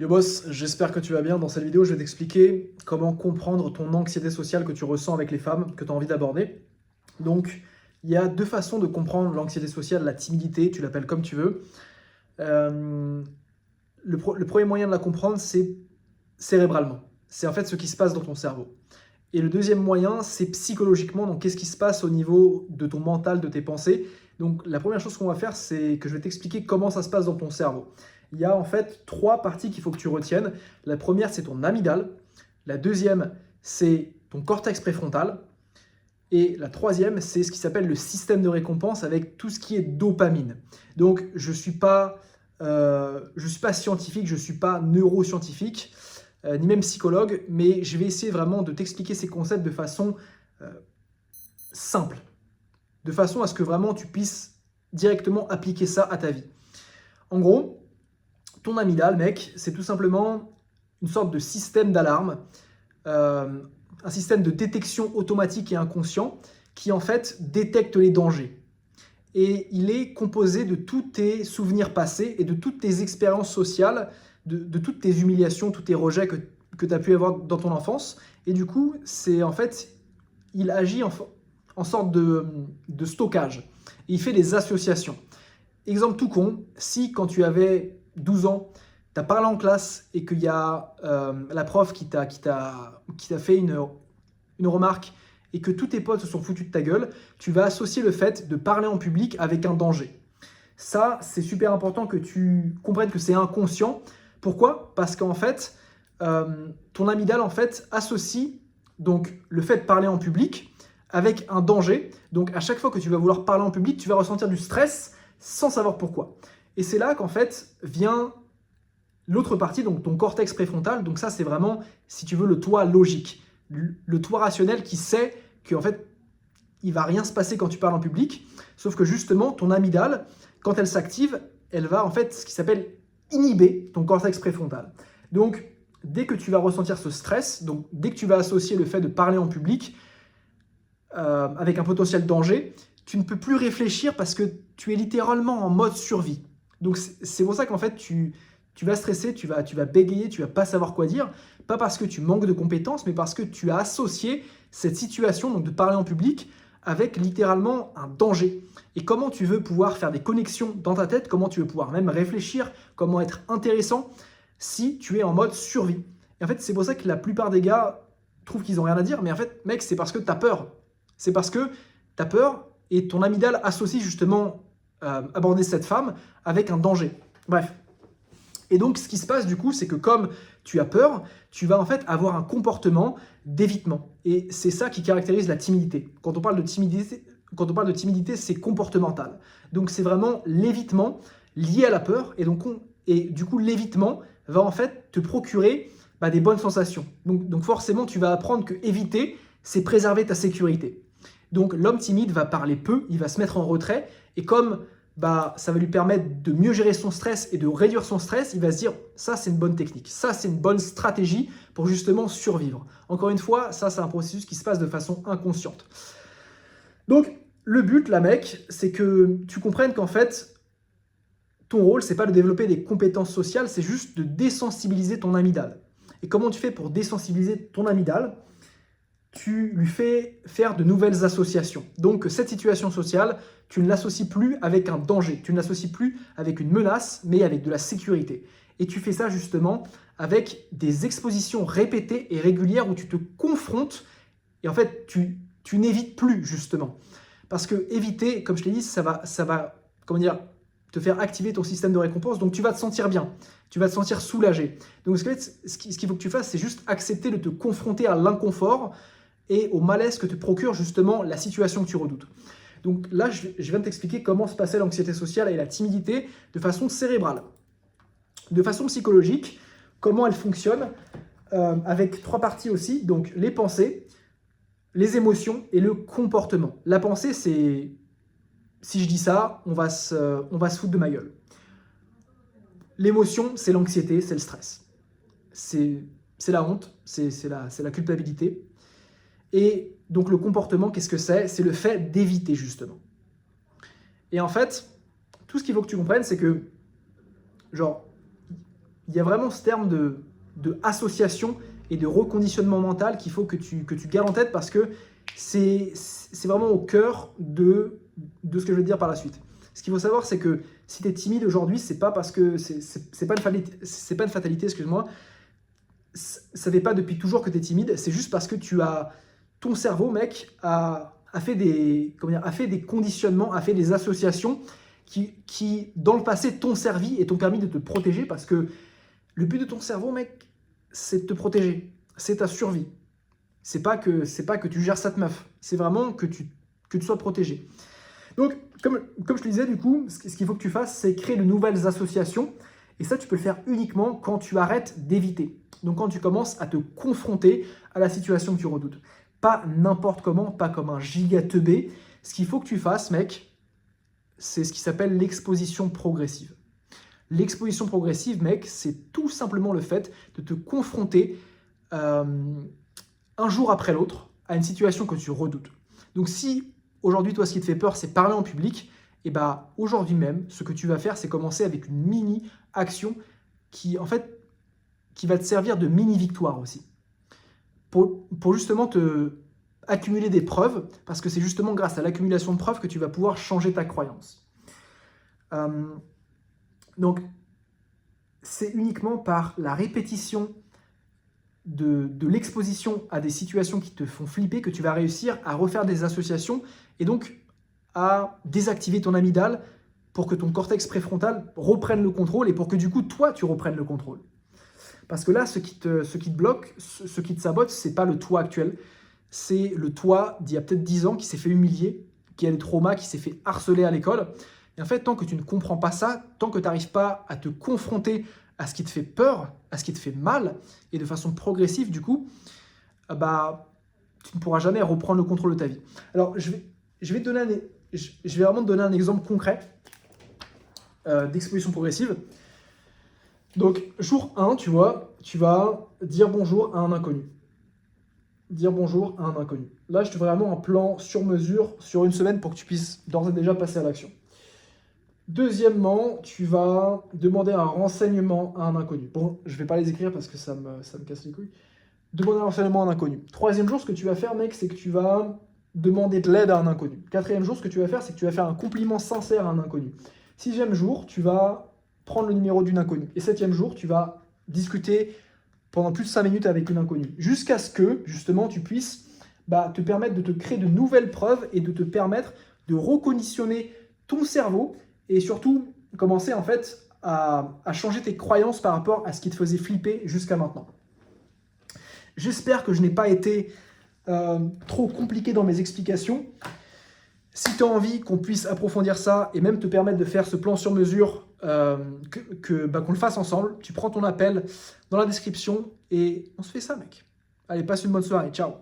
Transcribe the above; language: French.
Yo boss, j'espère que tu vas bien. Dans cette vidéo, je vais t'expliquer comment comprendre ton anxiété sociale que tu ressens avec les femmes, que tu as envie d'aborder. Donc, il y a deux façons de comprendre l'anxiété sociale, la timidité, tu l'appelles comme tu veux. Euh, le premier moyen de la comprendre, c'est cérébralement. C'est en fait ce qui se passe dans ton cerveau. Et le deuxième moyen, c'est psychologiquement. Donc, qu'est-ce qui se passe au niveau de ton mental, de tes pensées. Donc, la première chose qu'on va faire, c'est que je vais t'expliquer comment ça se passe dans ton cerveau. Il y a en fait trois parties qu'il faut que tu retiennes. La première, c'est ton amygdale. La deuxième, c'est ton cortex préfrontal. Et la troisième, c'est ce qui s'appelle le système de récompense avec tout ce qui est dopamine. Donc, je ne suis pas scientifique, je ne suis pas neuroscientifique, ni même psychologue, mais je vais essayer vraiment de t'expliquer ces concepts de façon simple, de façon à ce que vraiment tu puisses directement appliquer ça à ta vie. En gros, ton amygdale, mec, c'est tout simplement une sorte de système d'alarme, un système de détection automatique et inconscient qui en fait détecte les dangers. Et il est composé de tous tes souvenirs passés et de toutes tes expériences sociales, de toutes tes humiliations, tous tes rejets que tu as pu avoir dans ton enfance. Et du coup, c'est en fait, il agit en sorte de stockage. Et il fait des associations. Exemple tout con, si quand tu avais 12 ans, tu as parlé en classe et qu'il y a la prof qui t'a fait une remarque et que tous tes potes se sont foutus de ta gueule, tu vas associer le fait de parler en public avec un danger. Ça, c'est super important que tu comprennes que c'est inconscient. Pourquoi ? Parce qu'en fait, ton amygdale en fait, associe donc, le fait de parler en public avec un danger. Donc à chaque fois que tu vas vouloir parler en public, tu vas ressentir du stress sans savoir pourquoi. Et c'est là qu'en fait vient l'autre partie, donc ton cortex préfrontal. Donc ça, c'est vraiment, si tu veux, le toi logique, le toi rationnel qui sait qu'en fait, il va rien se passer quand tu parles en public, sauf que justement, ton amygdale, quand elle s'active, elle va en fait, ce qui s'appelle inhiber ton cortex préfrontal. Donc, dès que tu vas ressentir ce stress, donc dès que tu vas associer le fait de parler en public avec un potentiel danger, tu ne peux plus réfléchir parce que tu es littéralement en mode survie. Donc c'est pour ça qu'en fait tu vas stresser, tu vas bégayer, tu vas pas savoir quoi dire, pas parce que tu manques de compétences, mais parce que tu as associé cette situation, donc de parler en public, avec littéralement un danger. Et comment tu veux pouvoir faire des connexions dans ta tête, comment tu veux pouvoir même réfléchir, comment être intéressant si tu es en mode survie. Et en fait, c'est pour ça que la plupart des gars trouvent qu'ils n'ont rien à dire, mais en fait, mec, c'est parce que tu as peur. C'est parce que tu as peur et ton amygdale associe justement aborder cette femme avec un danger. Bref. Et donc, ce qui se passe du coup, c'est que comme tu as peur, tu vas en fait avoir un comportement d'évitement. Et c'est ça qui caractérise la timidité. Quand on parle de timidité, c'est comportemental. Donc, c'est vraiment l'évitement lié à la peur. Et du coup, l'évitement va en fait te procurer des bonnes sensations. Donc, forcément, tu vas apprendre que éviter, c'est préserver ta sécurité. Donc, l'homme timide va parler peu, il va se mettre en retrait. Et comme ça va lui permettre de mieux gérer son stress et de réduire son stress, il va se dire ça c'est une bonne technique, ça c'est une bonne stratégie pour justement survivre. Encore une fois, ça c'est un processus qui se passe de façon inconsciente. Donc le but là mec, c'est que tu comprennes qu'en fait ton rôle c'est pas de développer des compétences sociales, c'est juste de désensibiliser ton amygdale. Et comment tu fais pour désensibiliser ton amygdale ? Tu lui fais faire de nouvelles associations. Donc cette situation sociale, tu ne l'associes plus avec un danger, tu ne l'associes plus avec une menace, mais avec de la sécurité. Et tu fais ça justement avec des expositions répétées et régulières où tu te confrontes et en fait tu n'évites plus justement. Parce que éviter, comme je l'ai dit, ça va te faire activer ton système de récompense, donc tu vas te sentir bien, tu vas te sentir soulagé. Donc ce qu'il faut que tu fasses, c'est juste accepter de te confronter à l'inconfort et au malaise que te procure justement la situation que tu redoutes. Donc là, je viens de t'expliquer comment se passait l'anxiété sociale et la timidité de façon cérébrale. De façon psychologique, comment elle fonctionne, avec trois parties aussi, donc les pensées, les émotions et le comportement. La pensée, c'est, si je dis ça, on va se foutre de ma gueule. L'émotion, c'est l'anxiété, c'est le stress. C'est la honte, c'est la culpabilité. Et donc le comportement, qu'est-ce que c'est ? C'est le fait d'éviter justement. Et en fait, tout ce qu'il faut que tu comprennes, c'est que, genre, il y a vraiment ce terme de association et de reconditionnement mental qu'il faut que tu gardes en tête parce que c'est vraiment au cœur de ce que je vais te dire par la suite. Ce qu'il faut savoir, c'est que si tu es timide aujourd'hui, c'est pas parce que c'est pas une fatalité, excuse-moi. Ça fait pas depuis toujours que tu es timide, c'est juste parce que ton cerveau, mec, a fait des conditionnements, a fait des associations qui, dans le passé, t'ont servi et t'ont permis de te protéger parce que le but de ton cerveau, mec, c'est de te protéger, c'est ta survie. C'est pas que tu gères cette meuf, c'est vraiment que tu sois protégé. Donc, comme je te disais, du coup, ce qu'il faut que tu fasses, c'est créer de nouvelles associations. Et ça, tu peux le faire uniquement quand tu arrêtes d'éviter. Donc, quand tu commences à te confronter à la situation que tu redoutes. Pas n'importe comment, pas comme un giga teubé. Ce qu'il faut que tu fasses, mec, c'est ce qui s'appelle l'exposition progressive. L'exposition progressive, mec, c'est tout simplement le fait de te confronter un jour après l'autre à une situation que tu redoutes. Donc, si aujourd'hui, toi, ce qui te fait peur, c'est parler en public, et bah aujourd'hui même, ce que tu vas faire, c'est commencer avec une mini-action qui va te servir de mini-victoire aussi. Pour justement te accumuler des preuves, parce que c'est justement grâce à l'accumulation de preuves que tu vas pouvoir changer ta croyance. Donc, c'est uniquement par la répétition de l'exposition à des situations qui te font flipper que tu vas réussir à refaire des associations et donc à désactiver ton amygdale pour que ton cortex préfrontal reprenne le contrôle et pour que du coup, toi, tu reprennes le contrôle. Parce que là, ce qui te bloque, ce qui te sabote, c'est pas le toi actuel, c'est le toi d'il y a peut-être 10 ans qui s'est fait humilier, qui a des traumas, qui s'est fait harceler à l'école. Et en fait, tant que tu ne comprends pas ça, tant que tu n'arrives pas à te confronter à ce qui te fait peur, à ce qui te fait mal, et de façon progressive, du coup, tu ne pourras jamais reprendre le contrôle de ta vie. Alors, je vais vraiment te donner un exemple concret d'exposition progressive. Donc, jour 1, tu vois, tu vas dire bonjour à un inconnu. Dire bonjour à un inconnu. Là, je te fais vraiment un plan sur mesure sur une semaine pour que tu puisses d'ores et déjà passer à l'action. Deuxièmement, tu vas demander un renseignement à un inconnu. Bon, je ne vais pas les écrire parce que ça me casse les couilles. Demander un renseignement à un inconnu. Troisième jour, ce que tu vas faire, mec, c'est que tu vas demander de l'aide à un inconnu. Quatrième jour, ce que tu vas faire, c'est que tu vas faire un compliment sincère à un inconnu. Sixième jour, tu vas prendre le numéro d'une inconnue. Et septième jour, tu vas discuter pendant plus de 5 minutes avec une inconnue. Jusqu'à ce que, justement, tu puisses te permettre de te créer de nouvelles preuves et de te permettre de reconditionner ton cerveau et surtout commencer en fait à changer tes croyances par rapport à ce qui te faisait flipper jusqu'à maintenant. J'espère que je n'ai pas été trop compliqué dans mes explications. Si tu as envie qu'on puisse approfondir ça et même te permettre de faire ce plan sur mesure, qu'on le fasse ensemble, tu prends ton appel dans la description et on se fait ça, mec. Allez, passe une bonne soirée. Ciao.